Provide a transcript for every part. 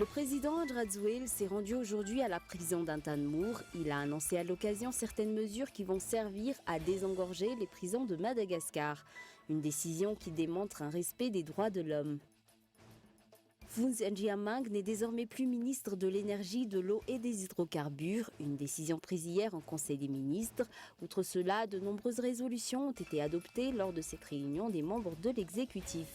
Le président Andrade s'est rendu aujourd'hui à la prison d'Intanmour. Il a annoncé à l'occasion certaines mesures qui vont servir à désengorger les prisons de Madagascar. Une décision qui démontre un respect des droits de l'homme. Phounds N'Djamang n'est désormais plus ministre de l'énergie, de l'eau et des hydrocarbures. Une décision prise hier en Conseil des ministres. Outre cela, de nombreuses résolutions ont été adoptées lors de cette réunion des membres de l'exécutif.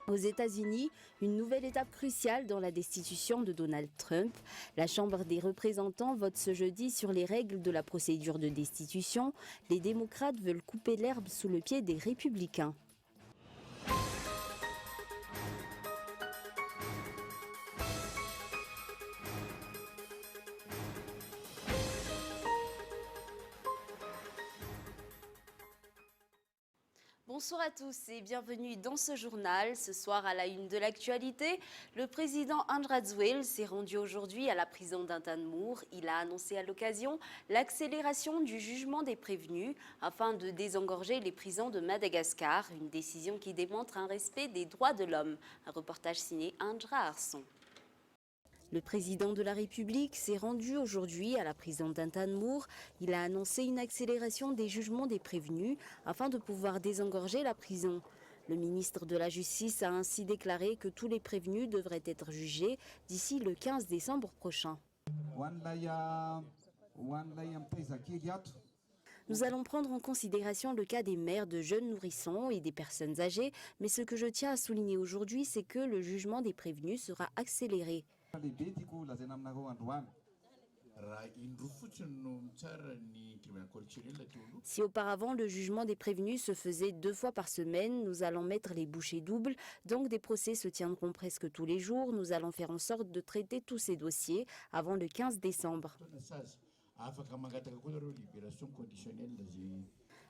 Aux États-Unis, une nouvelle étape cruciale dans la destitution de Donald Trump. La Chambre des représentants vote ce jeudi sur les règles de la procédure de destitution. Les démocrates veulent couper l'herbe sous le pied des républicains. Bonsoir à tous et bienvenue dans ce journal. Ce soir, à la une de l'actualité, le président Andrade s'est rendu aujourd'hui à la prison d'Intanmour. Il a annoncé à l'occasion l'accélération du jugement des prévenus afin de désengorger les prisons de Madagascar. Une décision qui démontre un respect des droits de l'homme. Un reportage signé Andra Arson. Le président de la République s'est rendu aujourd'hui à la prison d'Intanmour. Il a annoncé une accélération des jugements des prévenus afin de pouvoir désengorger la prison. Le ministre de la Justice a ainsi déclaré que tous les prévenus devraient être jugés d'ici le 15 décembre prochain. Nous allons prendre en considération le cas des mères de jeunes nourrissons et des personnes âgées, mais ce que je tiens à souligner aujourd'hui, c'est que le jugement des prévenus sera accéléré. Si auparavant le jugement des prévenus se faisait 2 fois par semaine, nous allons mettre les bouchées doubles, donc des procès se tiendront presque tous les jours. Nous allons faire en sorte de traiter tous ces dossiers avant le 15 décembre.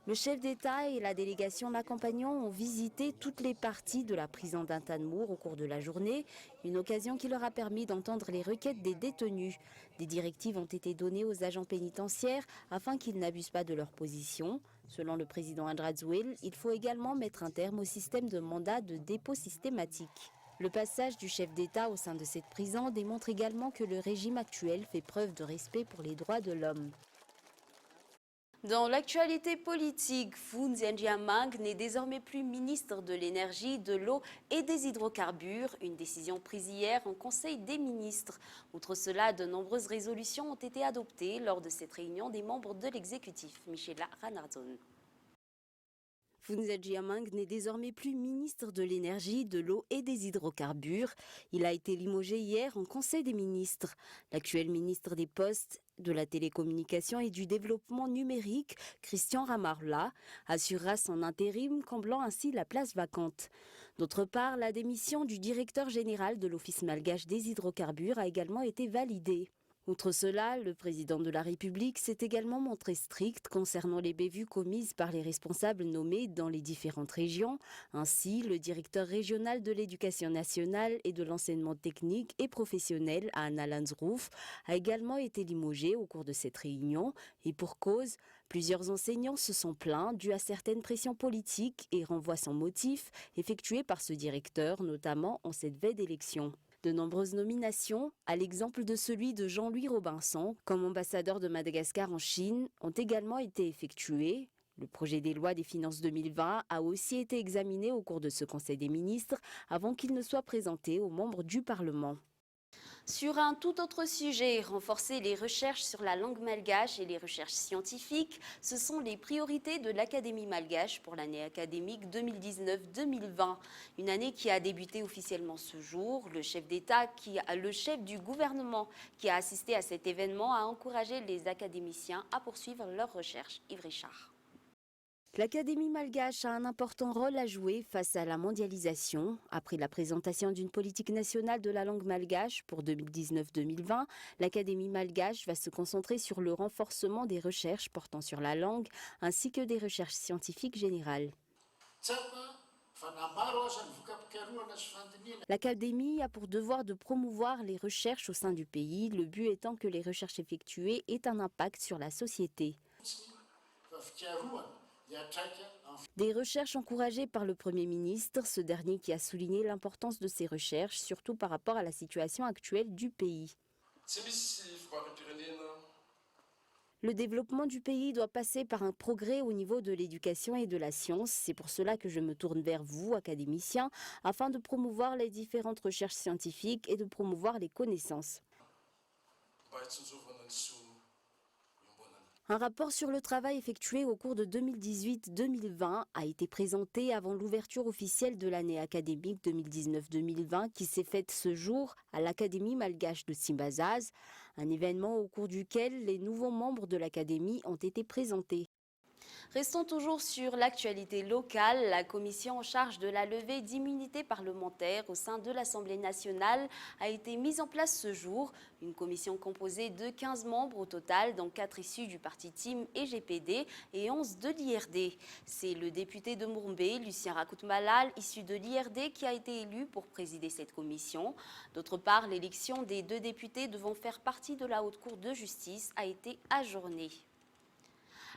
Le chef d'État et la délégation l'accompagnant ont visité toutes les parties de la prison d'Intanmour au cours de la journée, une occasion qui leur a permis d'entendre les requêtes des détenus. Des directives ont été données aux agents pénitentiaires afin qu'ils n'abusent pas de leur position. Selon le président Andrade, il faut également mettre un terme au système de mandat de dépôt systématique. Le passage du chef d'État au sein de cette prison démontre également que le régime actuel fait preuve de respect pour les droits de l'homme. Dans l'actualité politique, Phounds N'Djamang n'est désormais plus ministre de l'énergie, de l'eau et des hydrocarbures. Une décision prise hier en Conseil des ministres. Outre cela, de nombreuses résolutions ont été adoptées lors de cette réunion des membres de l'exécutif. Michela Ranardzon. Phounds N'Djamang n'est désormais plus ministre de l'énergie, de l'eau et des hydrocarbures. Il a été limogé hier en Conseil des ministres. L'actuel ministre des Postes, de la télécommunication et du développement numérique, Christian Ramarla, assurera son intérim, comblant ainsi la place vacante. D'autre part, la démission du directeur général de l'Office malgache des hydrocarbures a également été validée. Outre cela, le président de la République s'est également montré strict concernant les bévues commises par les responsables nommés dans les différentes régions. Ainsi, le directeur régional de l'éducation nationale et de l'enseignement technique et professionnel, Anna Lanzrouf, a également été limogé au cours de cette réunion. Et pour cause, plusieurs enseignants se sont plaints dû à certaines pressions politiques et renvoient sans motif effectuées par ce directeur, notamment en cette veille d'élection. De nombreuses nominations, à l'exemple de celui de Jean-Louis Robinson comme ambassadeur de Madagascar en Chine, ont également été effectuées. Le projet des lois des finances 2020 a aussi été examiné au cours de ce Conseil des ministres avant qu'il ne soit présenté aux membres du Parlement. Sur un tout autre sujet, renforcer les recherches sur la langue malgache et les recherches scientifiques, ce sont les priorités de l'Académie malgache pour l'année académique 2019-2020. Une année qui a débuté officiellement ce jour. Le chef du gouvernement qui a assisté à cet événement a encouragé les académiciens à poursuivre leurs recherches. Yves Richard. L'Académie malgache a un important rôle à jouer face à la mondialisation. Après la présentation d'une politique nationale de la langue malgache pour 2019-2020, l'Académie malgache va se concentrer sur le renforcement des recherches portant sur la langue ainsi que des recherches scientifiques générales. L'Académie a pour devoir de promouvoir les recherches au sein du pays, le but étant que les recherches effectuées aient un impact sur la société. Des recherches encouragées par le Premier ministre, ce dernier qui a souligné l'importance de ces recherches, surtout par rapport à la situation actuelle du pays. Le développement du pays doit passer par un progrès au niveau de l'éducation et de la science. C'est pour cela que je me tourne vers vous, académiciens, afin de promouvoir les différentes recherches scientifiques et de promouvoir les connaissances. Un rapport sur le travail effectué au cours de 2018-2020 a été présenté avant l'ouverture officielle de l'année académique 2019-2020 qui s'est faite ce jour à l'Académie malgache de Simbazaz, un événement au cours duquel les nouveaux membres de l'Académie ont été présentés. Restons toujours sur l'actualité locale. La commission en charge de la levée d'immunité parlementaire au sein de l'Assemblée nationale a été mise en place ce jour. Une commission composée de 15 membres au total, dont 4 issus du parti TIM et GPD et 11 de l'IRD. C'est le député de Mourbé, Lucien Rakout-Malal, issu de l'IRD, qui a été élu pour présider cette commission. D'autre part, l'élection des 2 députés devant faire partie de la Haute Cour de justice a été ajournée.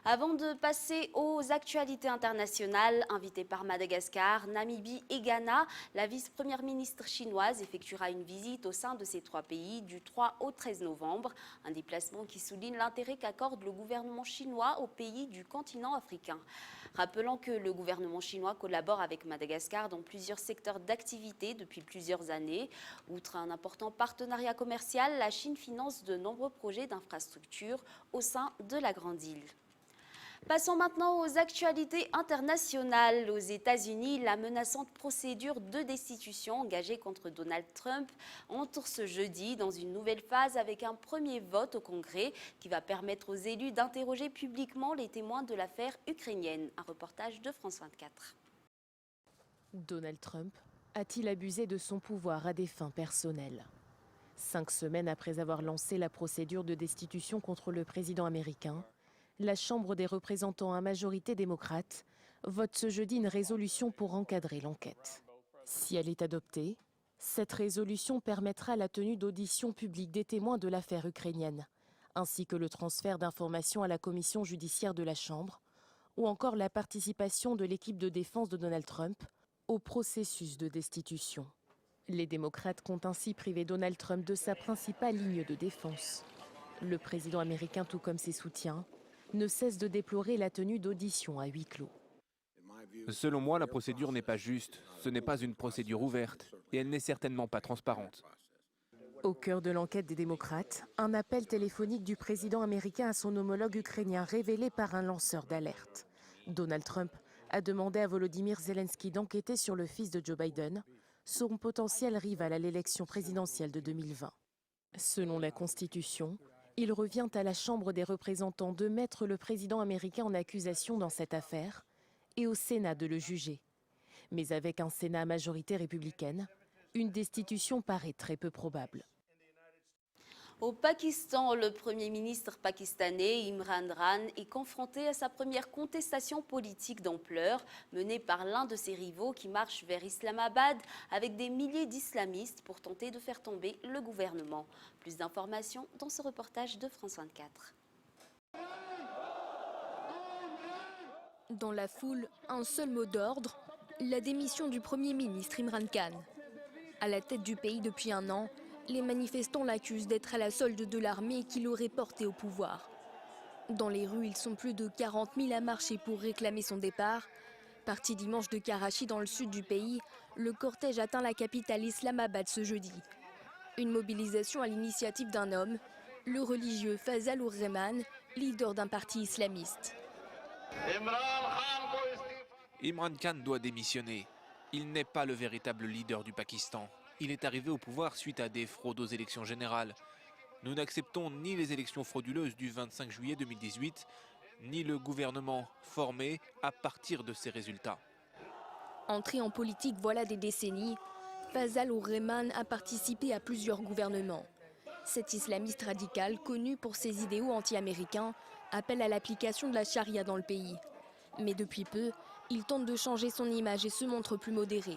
Avant de passer aux actualités internationales, invitée par Madagascar, Namibie et Ghana, la vice-première ministre chinoise effectuera une visite au sein de ces 3 pays du 3 au 13 novembre. Un déplacement qui souligne l'intérêt qu'accorde le gouvernement chinois aux pays du continent africain. Rappelant que le gouvernement chinois collabore avec Madagascar dans plusieurs secteurs d'activité depuis plusieurs années. Outre un important partenariat commercial, la Chine finance de nombreux projets d'infrastructures au sein de la Grande Île. Passons maintenant aux actualités internationales. Aux États-Unis, la menaçante procédure de destitution engagée contre Donald Trump entre ce jeudi dans une nouvelle phase avec un premier vote au Congrès qui va permettre aux élus d'interroger publiquement les témoins de l'affaire ukrainienne. Un reportage de France 24. Donald Trump a-t-il abusé de son pouvoir à des fins personnelles ? 5 semaines après avoir lancé la procédure de destitution contre le président américain, la Chambre des représentants à majorité démocrate vote ce jeudi une résolution pour encadrer l'enquête. Si elle est adoptée, cette résolution permettra la tenue d'auditions publiques des témoins de l'affaire ukrainienne, ainsi que le transfert d'informations à la commission judiciaire de la Chambre, ou encore la participation de l'équipe de défense de Donald Trump au processus de destitution. Les démocrates comptent ainsi priver Donald Trump de sa principale ligne de défense. Le président américain, tout comme ses soutiens, ne cesse de déplorer la tenue d'auditions à huis clos. Selon moi, la procédure n'est pas juste. Ce n'est pas une procédure ouverte et elle n'est certainement pas transparente. Au cœur de l'enquête des démocrates, un appel téléphonique du président américain à son homologue ukrainien révélé par un lanceur d'alerte. Donald Trump a demandé à Volodymyr Zelensky d'enquêter sur le fils de Joe Biden, son potentiel rival à l'élection présidentielle de 2020. Selon la Constitution, il revient à la Chambre des représentants de mettre le président américain en accusation dans cette affaire et au Sénat de le juger. Mais avec un Sénat à majorité républicaine, une destitution paraît très peu probable. Au Pakistan, le Premier ministre pakistanais Imran Khan est confronté à sa première contestation politique d'ampleur menée par l'un de ses rivaux qui marche vers Islamabad avec des milliers d'islamistes pour tenter de faire tomber le gouvernement. Plus d'informations dans ce reportage de France 24. Dans la foule, un seul mot d'ordre, la démission du Premier ministre Imran Khan. À la tête du pays depuis un an, les manifestants l'accusent d'être à la solde de l'armée qui l'aurait porté au pouvoir. Dans les rues, ils sont plus de 40 000 à marcher pour réclamer son départ. Parti dimanche de Karachi dans le sud du pays, le cortège atteint la capitale Islamabad ce jeudi. Une mobilisation à l'initiative d'un homme, le religieux Fazal Ur-Rehman, leader d'un parti islamiste. Imran Khan doit démissionner. Il n'est pas le véritable leader du Pakistan. Il est arrivé au pouvoir suite à des fraudes aux élections générales. Nous n'acceptons ni les élections frauduleuses du 25 juillet 2018, ni le gouvernement formé à partir de ces résultats. Entré en politique voilà des décennies, Fazal Ur-Rehman a participé à plusieurs gouvernements. Cet islamiste radical, connu pour ses idéaux anti-américains, appelle à l'application de la charia dans le pays. Mais depuis peu, il tente de changer son image et se montre plus modéré.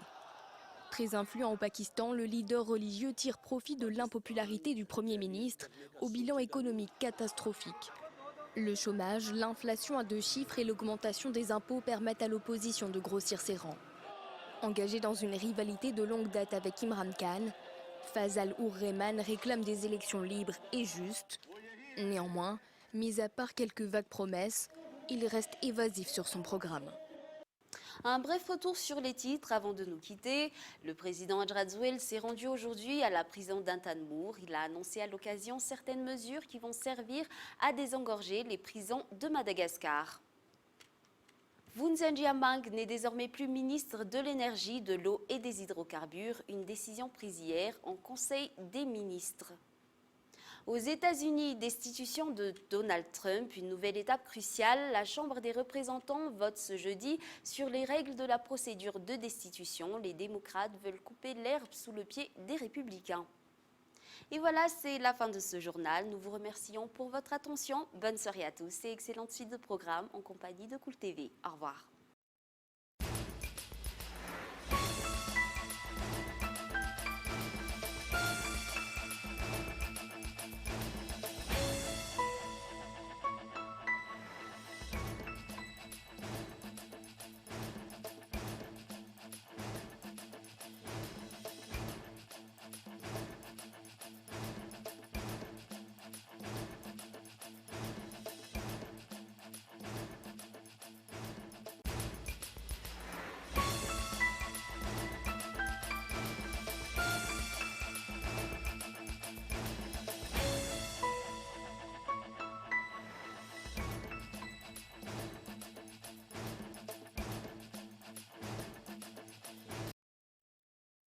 Très influent au Pakistan, le leader religieux tire profit de l'impopularité du Premier ministre, au bilan économique catastrophique. Le chômage, l'inflation à 2 chiffres et l'augmentation des impôts permettent à l'opposition de grossir ses rangs. Engagé dans une rivalité de longue date avec Imran Khan, Fazal Ourrehman réclame des élections libres et justes. Néanmoins, mis à part quelques vagues promesses, il reste évasif sur son programme. Un bref retour sur les titres avant de nous quitter. Le président Hadj Rajoelj s'est rendu aujourd'hui à la prison d'Intan-Mour. Il a annoncé à l'occasion certaines mesures qui vont servir à désengorger les prisons de Madagascar. Vun Jiamang n'est désormais plus ministre de l'énergie, de l'eau et des hydrocarbures, une décision prise hier en Conseil des ministres. Aux États-Unis, destitution de Donald Trump, une nouvelle étape cruciale. La Chambre des représentants vote ce jeudi sur les règles de la procédure de destitution. Les démocrates veulent couper l'herbe sous le pied des républicains. Et voilà, c'est la fin de ce journal. Nous vous remercions pour votre attention. Bonne soirée à tous et excellente suite de programme en compagnie de Cool TV. Au revoir.